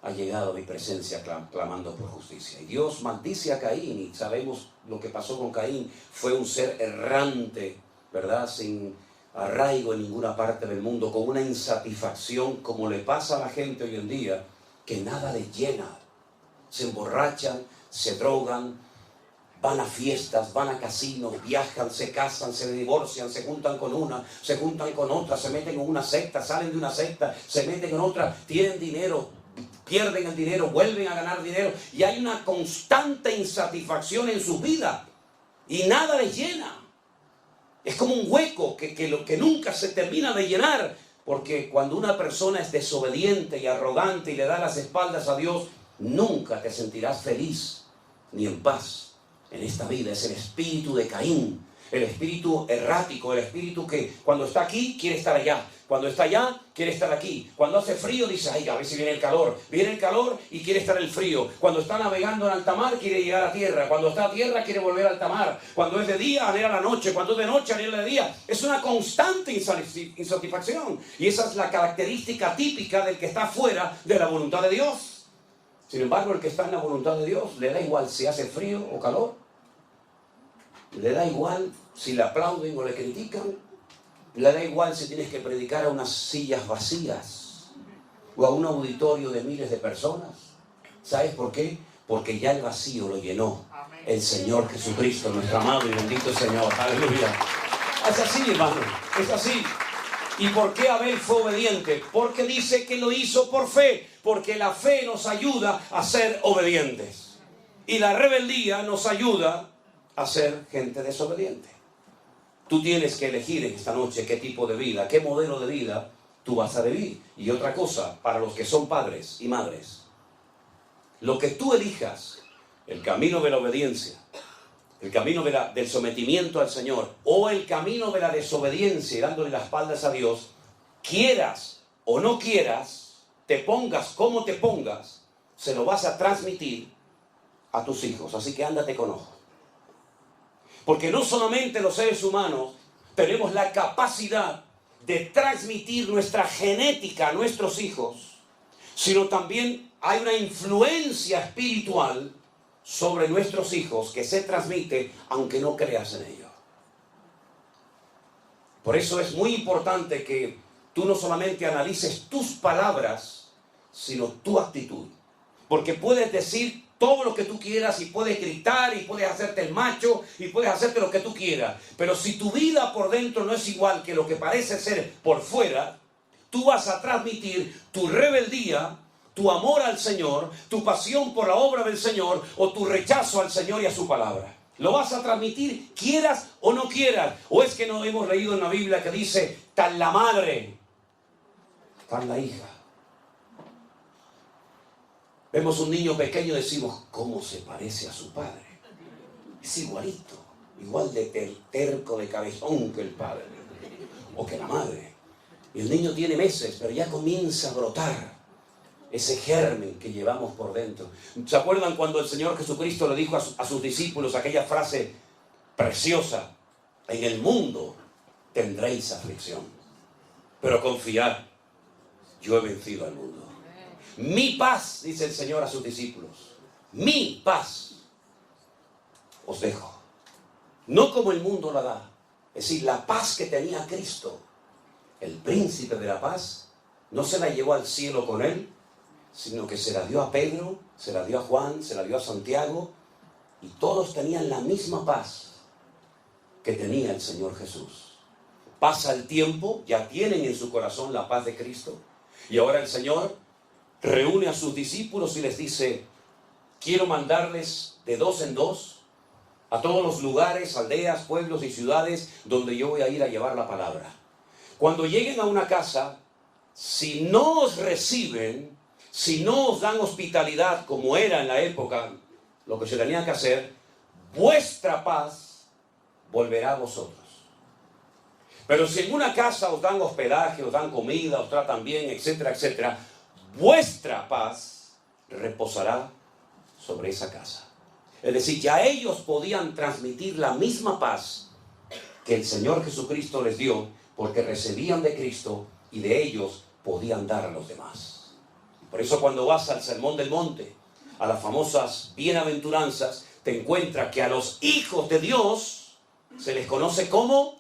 ha llegado a mi presencia clamando por justicia. Y Dios maldice a Caín, y sabemos lo que pasó con Caín. Fue un ser errante, ¿verdad? Sin arraigo en ninguna parte del mundo, con una insatisfacción como le pasa a la gente hoy en día, que nada les llena. Se emborrachan, se drogan, van a fiestas, van a casinos, viajan, se casan, se divorcian, se juntan con una, se juntan con otra, se meten en una secta, salen de una secta, se meten en otra, tienen dinero, pierden el dinero, vuelven a ganar dinero, y hay una constante insatisfacción en su vida y nada les llena. Es como un hueco que nunca se termina de llenar, porque cuando una persona es desobediente y arrogante y le da las espaldas a Dios, nunca te sentirás feliz ni en paz en esta vida. Es el espíritu de Caín, el espíritu errático, el espíritu que cuando está aquí quiere estar allá, cuando está allá quiere estar aquí, cuando hace frío dice, ay, a ver si viene el calor y quiere estar el frío, cuando está navegando en alta mar quiere llegar a tierra, cuando está a tierra quiere volver a alta mar, cuando es de día anhela la noche, cuando es de noche anhela de día. Es una constante insatisfacción, y esa es la característica típica del que está fuera de la voluntad de Dios. Sin embargo, el que está en la voluntad de Dios le da igual si hace frío o calor, le da igual si le aplauden o le critican, le da igual si tienes que predicar a unas sillas vacías o a un auditorio de miles de personas. ¿Sabes por qué? Porque ya el vacío lo llenó el Señor Jesucristo, nuestro amado y bendito Señor. Aleluya. Es así, hermano, es así. ¿Y por qué Abel fue obediente? Porque dice que lo hizo por fe, porque la fe nos ayuda a ser obedientes y la rebeldía nos ayuda a ser gente desobediente. Tú tienes que elegir en esta noche qué tipo de vida, qué modelo de vida tú vas a vivir. Y otra cosa, para los que son padres y madres, lo que tú elijas, el camino de la obediencia, el camino del sometimiento al Señor, o el camino de la desobediencia y dándole las espaldas a Dios, quieras o no quieras, te pongas como te pongas, se lo vas a transmitir a tus hijos. Así que ándate con ojo. Porque no solamente los seres humanos tenemos la capacidad de transmitir nuestra genética a nuestros hijos, sino también hay una influencia espiritual sobre nuestros hijos que se transmite aunque no creas en ello. Por eso es muy importante que tú no solamente analices tus palabras, sino tu actitud. Porque puedes decir todo lo que tú quieras y puedes gritar y puedes hacerte el macho y puedes hacerte lo que tú quieras. Pero si tu vida por dentro no es igual que lo que parece ser por fuera, tú vas a transmitir tu rebeldía, tu amor al Señor, tu pasión por la obra del Señor o tu rechazo al Señor y a su palabra. Lo vas a transmitir quieras o no quieras. O es que no hemos leído en la Biblia que dice, tal la madre, tal la hija. Vemos un niño pequeño y decimos, ¿cómo se parece a su padre? Es igualito, igual de terco, de cabezón que el padre o que la madre. Y el niño tiene meses, pero ya comienza a brotar ese germen que llevamos por dentro. ¿Se acuerdan cuando el Señor Jesucristo le dijo a sus discípulos aquella frase preciosa? En el mundo tendréis aflicción, pero confiad, yo he vencido al mundo. Mi paz, dice el Señor a sus discípulos, mi paz os dejo. No como el mundo la da. Es decir, la paz que tenía Cristo, el príncipe de la paz, no se la llevó al cielo con él, sino que se la dio a Pedro, se la dio a Juan, se la dio a Santiago, y todos tenían la misma paz que tenía el Señor Jesús. Pasa el tiempo, ya tienen en su corazón la paz de Cristo, y ahora el Señor reúne a sus discípulos y les dice, quiero mandarles de 2 en 2 a todos los lugares, aldeas, pueblos y ciudades donde yo voy a ir a llevar la palabra. Cuando lleguen a una casa, si no os reciben, si no os dan hospitalidad como era en la época, lo que se tenía que hacer, vuestra paz volverá a vosotros. Pero si en una casa os dan hospedaje, os dan comida, os tratan bien, etcétera, etcétera, vuestra paz reposará sobre esa casa. Es decir, ya ellos podían transmitir la misma paz que el Señor Jesucristo les dio, porque recibían de Cristo y de ellos podían dar a los demás. Por eso cuando vas al Sermón del Monte, a las famosas bienaventuranzas, te encuentras que a los hijos de Dios se les conoce como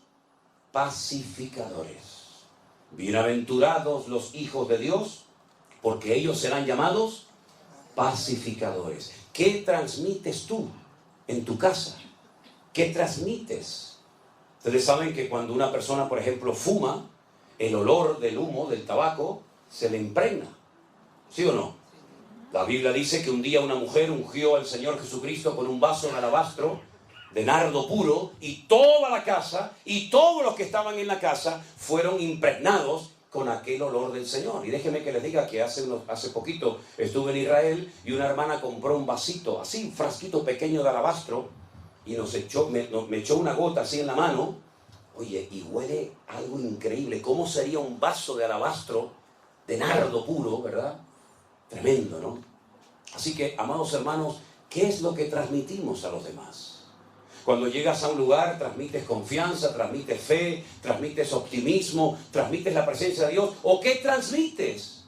pacificadores. Bienaventurados los hijos de Dios, porque ellos serán llamados pacificadores. ¿Qué transmites tú en tu casa? ¿Qué transmites? Ustedes saben que cuando una persona, por ejemplo, fuma, el olor del humo, del tabaco, se le impregna. ¿Sí o no? La Biblia dice que un día una mujer ungió al Señor Jesucristo con un vaso de alabastro de nardo puro, y toda la casa y todos los que estaban en la casa fueron impregnados con aquel olor del Señor. Y déjenme que les diga que hace poquito estuve en Israel y una hermana compró un vasito, así, un frasquito pequeño de alabastro, y me echó una gota así en la mano. Oye, y huele algo increíble. ¿Cómo sería un vaso de alabastro de nardo puro, verdad? Tremendo, ¿no? Así que, amados hermanos, ¿qué es lo que transmitimos a los demás? Cuando llegas a un lugar, transmites confianza, transmites fe, transmites optimismo, transmites la presencia de Dios. ¿O qué transmites?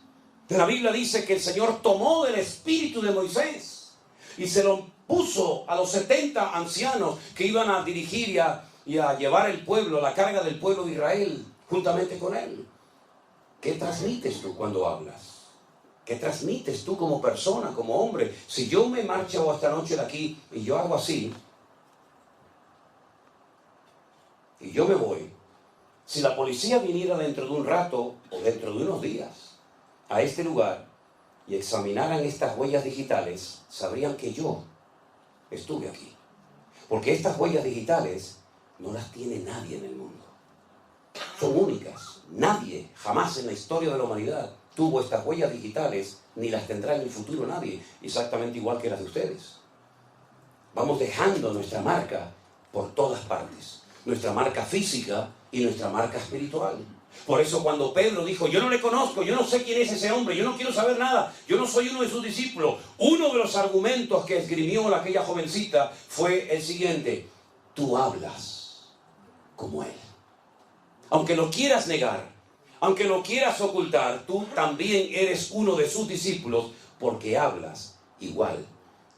La Biblia dice que el Señor tomó del espíritu de Moisés y se lo puso a los 70 ancianos que iban a dirigir y a llevar el pueblo, la carga del pueblo de Israel, juntamente con él. ¿Qué transmites tú cuando hablas? ¿Qué transmites tú como persona, como hombre? Si yo me marcho esta noche de aquí y yo hago así, y yo me voy, si la policía viniera dentro de un rato o dentro de unos días a este lugar y examinaran estas huellas digitales, sabrían que yo estuve aquí. Porque estas huellas digitales no las tiene nadie en el mundo. Son únicas. Nadie, jamás en la historia de la humanidad, tuvo estas huellas digitales, ni las tendrá en el futuro nadie, exactamente igual que las de ustedes. Vamos dejando nuestra marca por todas partes. Nuestra marca física y nuestra marca espiritual. Por eso cuando Pedro dijo, yo no le conozco, yo no sé quién es ese hombre, yo no quiero saber nada, yo no soy uno de sus discípulos, uno de los argumentos que esgrimió aquella jovencita fue el siguiente: tú hablas como él. Aunque lo quieras negar, aunque lo quieras ocultar, tú también eres uno de sus discípulos porque hablas igual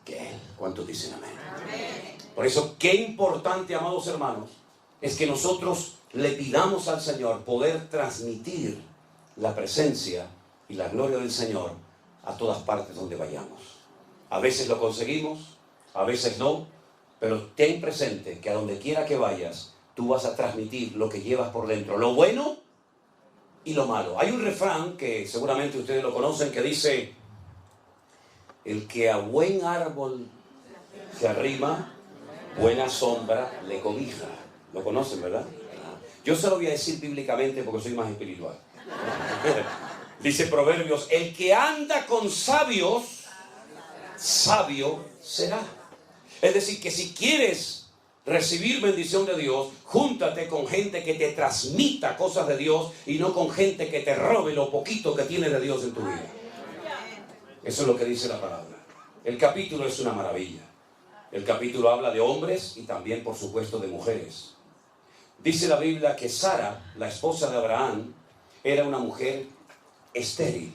que él. ¿Cuántos dicen amén? Amén. Por eso, qué importante, amados hermanos, es que nosotros le pidamos al Señor poder transmitir la presencia y la gloria del Señor a todas partes donde vayamos. A veces lo conseguimos, a veces no, pero ten presente que a donde quiera que vayas, tú vas a transmitir lo que llevas por dentro, lo bueno y lo malo. Hay un refrán que seguramente ustedes lo conocen que dice: el que a buen árbol se arrima, buena sombra le cobija. ¿Lo conocen, verdad? Yo se lo voy a decir bíblicamente porque soy más espiritual. Dice Proverbios: el que anda con sabios, sabio será. Es decir, que si quieres recibir bendición de Dios, júntate con gente que te transmita cosas de Dios y no con gente que te robe lo poquito que tienes de Dios en tu vida. Eso es lo que dice la palabra. El capítulo es una maravilla. El capítulo habla de hombres y también, por supuesto, de mujeres. Dice la Biblia que Sara, la esposa de Abraham, era una mujer estéril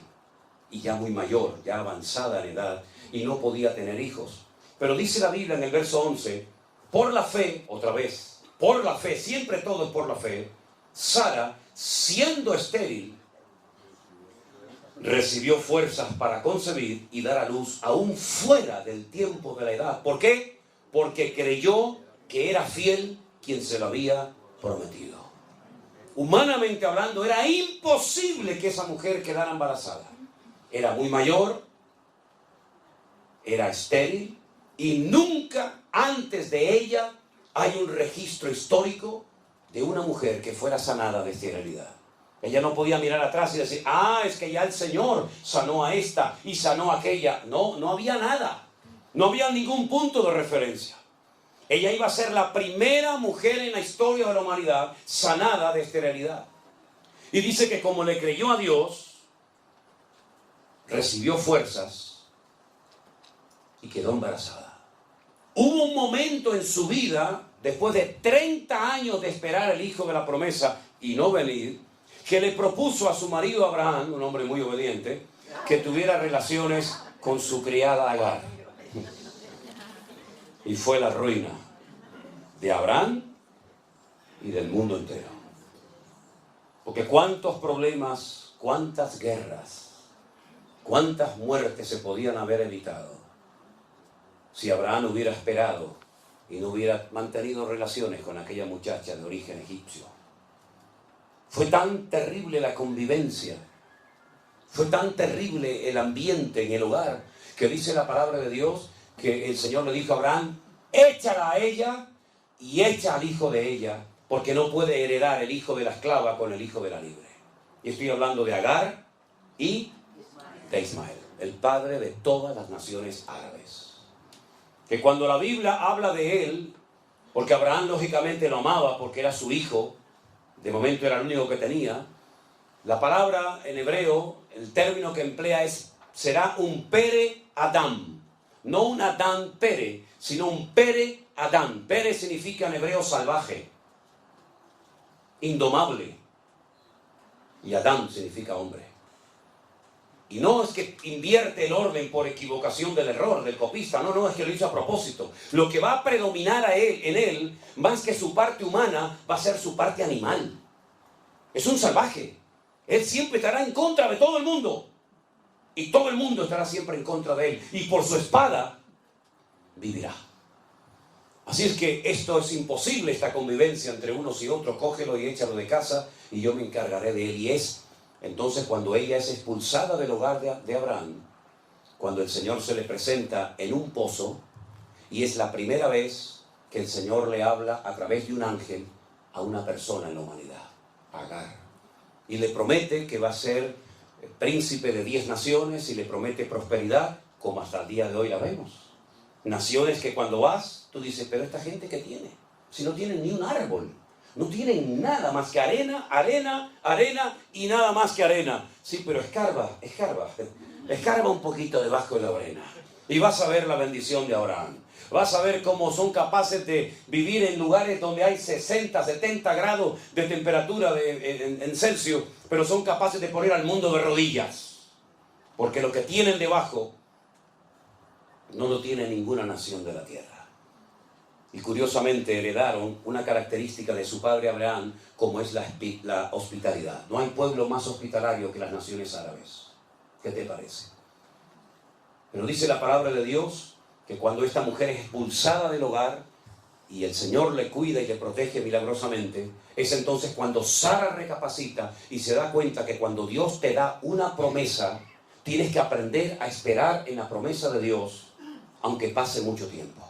y ya muy mayor, ya avanzada en edad, y no podía tener hijos. Pero dice la Biblia en el verso 11, por la fe, otra vez, por la fe, siempre todo es por la fe, Sara, siendo estéril, recibió fuerzas para concebir y dar a luz aún fuera del tiempo de la edad. ¿Por qué? Porque creyó que era fiel quien se lo había prometido. Humanamente hablando, era imposible que esa mujer quedara embarazada. Era muy mayor, era estéril, y nunca antes de ella hay un registro histórico de una mujer que fuera sanada de esterilidad. Ella no podía mirar atrás y decir, es que ya el Señor sanó a esta y sanó a aquella. No, no había nada. No había ningún punto de referencia. Ella iba a ser la primera mujer en la historia de la humanidad sanada de esterilidad. Y dice que como le creyó a Dios, recibió fuerzas y quedó embarazada. Hubo un momento en su vida, después de 30 años de esperar el hijo de la promesa y no venir, que le propuso a su marido Abraham, un hombre muy obediente, que tuviera relaciones con su criada Agar. Y fue la ruina de Abraham y del mundo entero. Porque cuántos problemas, cuántas guerras, cuántas muertes se podían haber evitado si Abraham hubiera esperado y no hubiera mantenido relaciones con aquella muchacha de origen egipcio. Fue tan terrible la convivencia, fue tan terrible el ambiente en el hogar, que dice la palabra de Dios que el Señor le dijo a Abraham, échala a ella y echa al hijo de ella, porque no puede heredar el hijo de la esclava con el hijo de la libre. Y estoy hablando de Agar y de Ismael, el padre de todas las naciones árabes. Que cuando la Biblia habla de él, porque Abraham lógicamente lo amaba porque era su hijo, de momento era el único que tenía, la palabra en hebreo, el término que emplea será un Pere Adam. No un Adán Pere, sino un Pere Adán. Pere significa en hebreo salvaje, indomable. Y Adán significa hombre. Y no es que invierte el orden por equivocación del error, del copista. No, es que lo hizo a propósito. Lo que va a predominar en él, más que su parte humana, va a ser su parte animal. Es un salvaje. Él siempre estará en contra de todo el mundo. Y todo el mundo estará siempre en contra de él. Y por su espada vivirá. Así es que esto es imposible, esta convivencia entre unos y otros. Cógelo y échalo de casa y yo me encargaré de él. Y es entonces cuando ella es expulsada del hogar de Abraham, cuando el Señor se le presenta en un pozo, y es la primera vez que el Señor le habla a través de un ángel a una persona en la humanidad, Agar. Y le promete que va a ser príncipe de 10 naciones y le promete prosperidad, como hasta el día de hoy la vemos. Naciones que cuando vas, tú dices, pero esta gente ¿qué tiene? Si no tienen ni un árbol, no tienen nada más que arena, arena, arena y nada más que arena. Sí, pero escarba un poquito debajo de la arena y vas a ver la bendición de Abraham. Vas a ver cómo son capaces de vivir en lugares donde hay 60, 70 grados de temperatura en Celsius, pero son capaces de poner al mundo de rodillas. Porque lo que tienen debajo no lo tiene ninguna nación de la tierra. Y curiosamente heredaron una característica de su padre Abraham, como es la hospitalidad. No hay pueblo más hospitalario que las naciones árabes. ¿Qué te parece? Pero dice la palabra de Dios que cuando esta mujer es expulsada del hogar y el Señor le cuida y le protege milagrosamente, es entonces cuando Sara recapacita y se da cuenta que cuando Dios te da una promesa, tienes que aprender a esperar en la promesa de Dios, aunque pase mucho tiempo.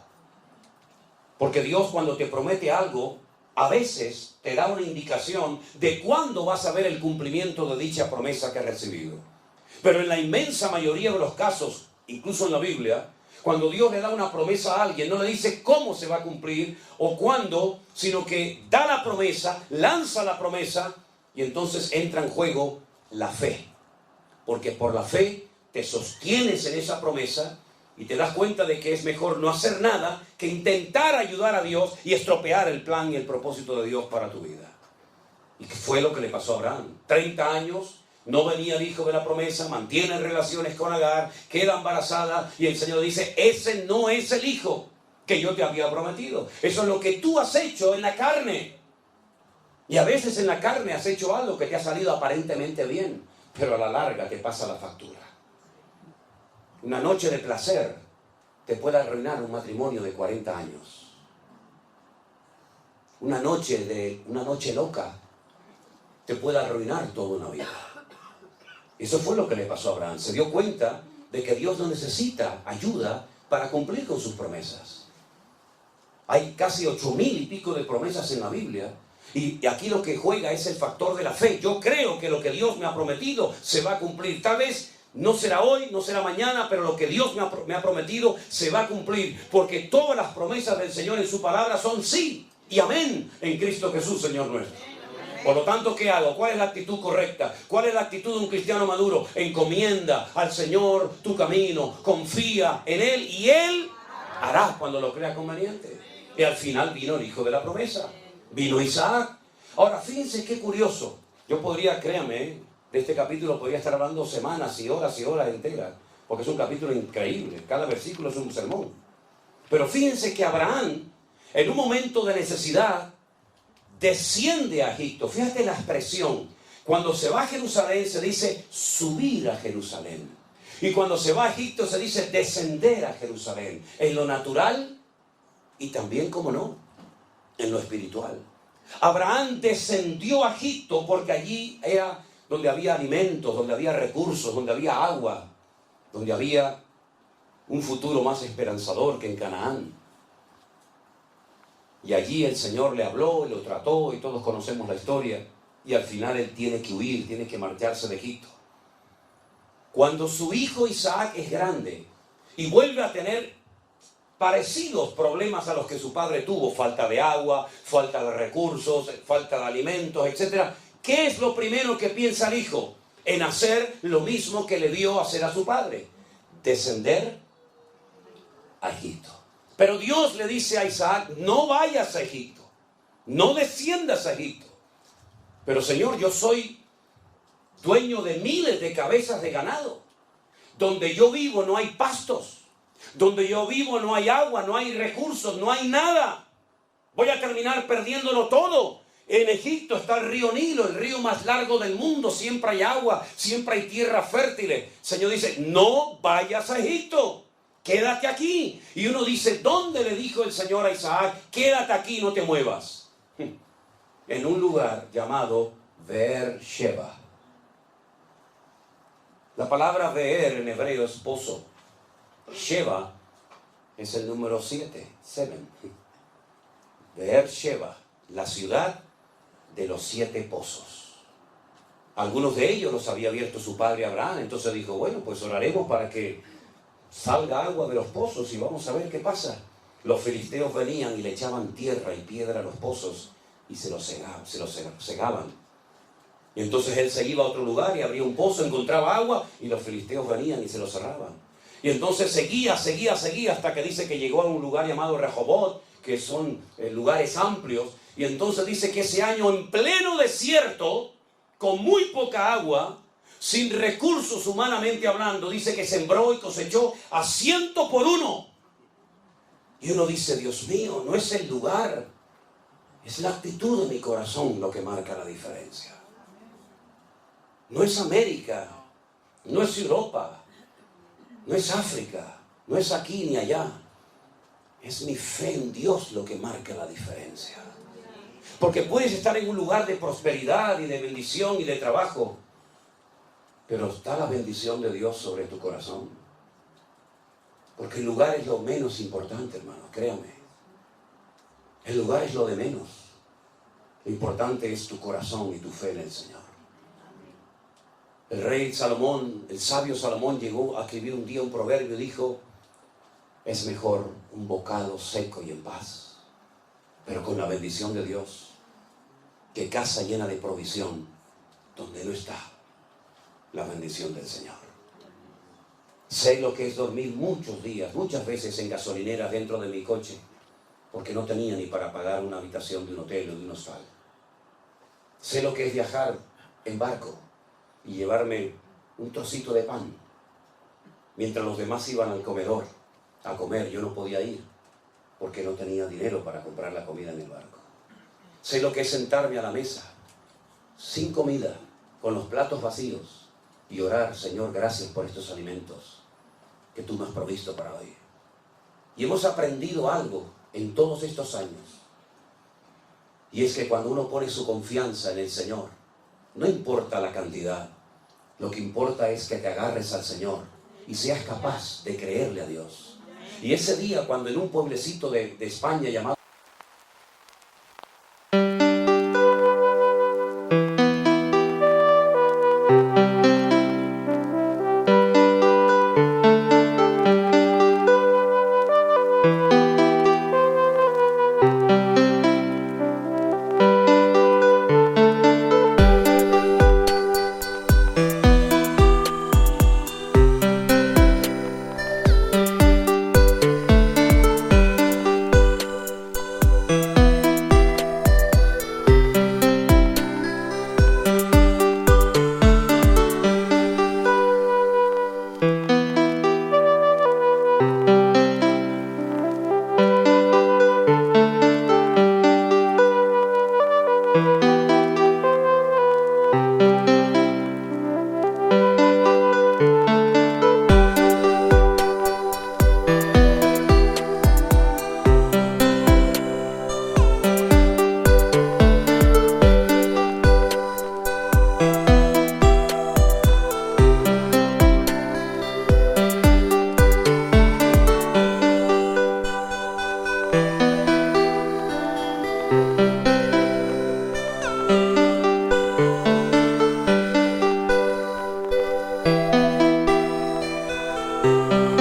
Porque Dios cuando te promete algo, a veces te da una indicación de cuándo vas a ver el cumplimiento de dicha promesa que has recibido. Pero en la inmensa mayoría de los casos, incluso en la Biblia, cuando Dios le da una promesa a alguien, no le dice cómo se va a cumplir o cuándo, sino que da la promesa, lanza la promesa y entonces entra en juego la fe. Porque por la fe te sostienes en esa promesa y te das cuenta de que es mejor no hacer nada que intentar ayudar a Dios y estropear el plan y el propósito de Dios para tu vida. Y que fue lo que le pasó a Abraham. 30 años, no venía el hijo de la promesa, mantiene relaciones con Agar, queda embarazada y el Señor dice, ese no es el hijo que yo te había prometido. Eso es lo que tú has hecho en la carne. Y a veces en la carne has hecho algo que te ha salido aparentemente bien, pero a la larga te pasa la factura. Una noche de placer te puede arruinar un matrimonio de 40 años. Una noche loca te puede arruinar toda una vida. Eso fue lo que le pasó a Abraham. Se dio cuenta de que Dios no necesita ayuda para cumplir con sus promesas. Hay casi 8,000 y pico de promesas en la Biblia. Y aquí lo que juega es el factor de la fe. Yo creo que lo que Dios me ha prometido se va a cumplir. Tal vez no será hoy, no será mañana, pero lo que Dios me ha prometido se va a cumplir. Porque todas las promesas del Señor en su palabra son sí y amén en Cristo Jesús, Señor nuestro. Por lo tanto, ¿qué hago? ¿Cuál es la actitud correcta? ¿Cuál es la actitud de un cristiano maduro? Encomienda al Señor tu camino, confía en Él y Él hará cuando lo crea conveniente. Y al final vino el hijo de la promesa. Vino Isaac. Ahora, fíjense qué curioso. Yo podría, créanme, de este capítulo podría estar hablando semanas y horas enteras, porque es un capítulo increíble. Cada versículo es un sermón. Pero fíjense que Abraham, en un momento de necesidad, desciende a Egipto. Fíjate la expresión. Cuando se va a Jerusalén se dice subir a Jerusalén. Y cuando se va a Egipto se dice descender a Jerusalén. En lo natural y también, como no, en lo espiritual. Abraham descendió a Egipto porque allí era donde había alimentos, donde había recursos, donde había agua, donde había un futuro más esperanzador que en Canaán. Y allí el Señor le habló y lo trató y todos conocemos la historia. Y al final él tiene que huir, tiene que marcharse de Egipto. Cuando su hijo Isaac es grande y vuelve a tener parecidos problemas a los que su padre tuvo, falta de agua, falta de recursos, falta de alimentos, etc. ¿Qué es lo primero que piensa el hijo? En hacer lo mismo que le vio hacer a su padre. Descender a Egipto. Pero Dios le dice a Isaac, no vayas a Egipto, no desciendas a Egipto. Pero Señor, yo soy dueño de miles de cabezas de ganado. Donde yo vivo no hay pastos. Donde yo vivo no hay agua, no hay recursos, no hay nada. Voy a terminar perdiéndolo todo. En Egipto está el río Nilo, el río más largo del mundo. Siempre hay agua, siempre hay tierra fértil. Señor dice, no vayas a Egipto. Quédate aquí. Y uno dice, ¿dónde le dijo el Señor a Isaac? Quédate aquí, no te muevas. En un lugar llamado Beer-sheba. La palabra Beer en hebreo es pozo. Sheba es el número 7. Beer-sheba, la ciudad de los 7 pozos. Algunos de ellos los había abierto su padre Abraham. Entonces dijo, bueno, pues oraremos para que salga agua de los pozos y vamos a ver qué pasa. Los filisteos venían y le echaban tierra y piedra a los pozos y se los cegaban. Y entonces él se iba a otro lugar y abría un pozo, encontraba agua y los filisteos venían y se lo cerraban. Y entonces seguía hasta que dice que llegó a un lugar llamado Rehobot, que son lugares amplios. Y entonces dice que ese año en pleno desierto, con muy poca agua, sin recursos humanamente hablando, dice que sembró y cosechó a 100 por 1. Y uno dice, Dios mío, no es el lugar, es la actitud de mi corazón lo que marca la diferencia. No es América, no es Europa, no es África, no es aquí ni allá. Es mi fe en Dios lo que marca la diferencia. Porque puedes estar en un lugar de prosperidad y de bendición y de trabajo, pero está la bendición de Dios sobre tu corazón. Porque el lugar es lo menos importante, hermano, créame. El lugar es lo de menos. Lo importante es tu corazón y tu fe en el Señor. El rey Salomón, el sabio Salomón, llegó a escribir un día un proverbio y dijo, es mejor un bocado seco y en paz, pero con la bendición de Dios, que casa llena de provisión, donde no está la bendición del Señor. Sé lo que es dormir muchos días, muchas veces en gasolineras dentro de mi coche, porque no tenía ni para pagar una habitación de un hotel o de un hostal. Sé lo que es viajar en barco y llevarme un trocito de pan, mientras los demás iban al comedor a comer. Yo no podía ir, porque no tenía dinero para comprar la comida en el barco. Sé lo que es sentarme a la mesa, sin comida, con los platos vacíos, y orar, Señor, gracias por estos alimentos que tú me has provisto para hoy. Y hemos aprendido algo en todos estos años, y es que cuando uno pone su confianza en el Señor, no importa la cantidad, lo que importa es que te agarres al Señor y seas capaz de creerle a Dios. Y ese día, cuando en un pueblecito de España llamado Amén.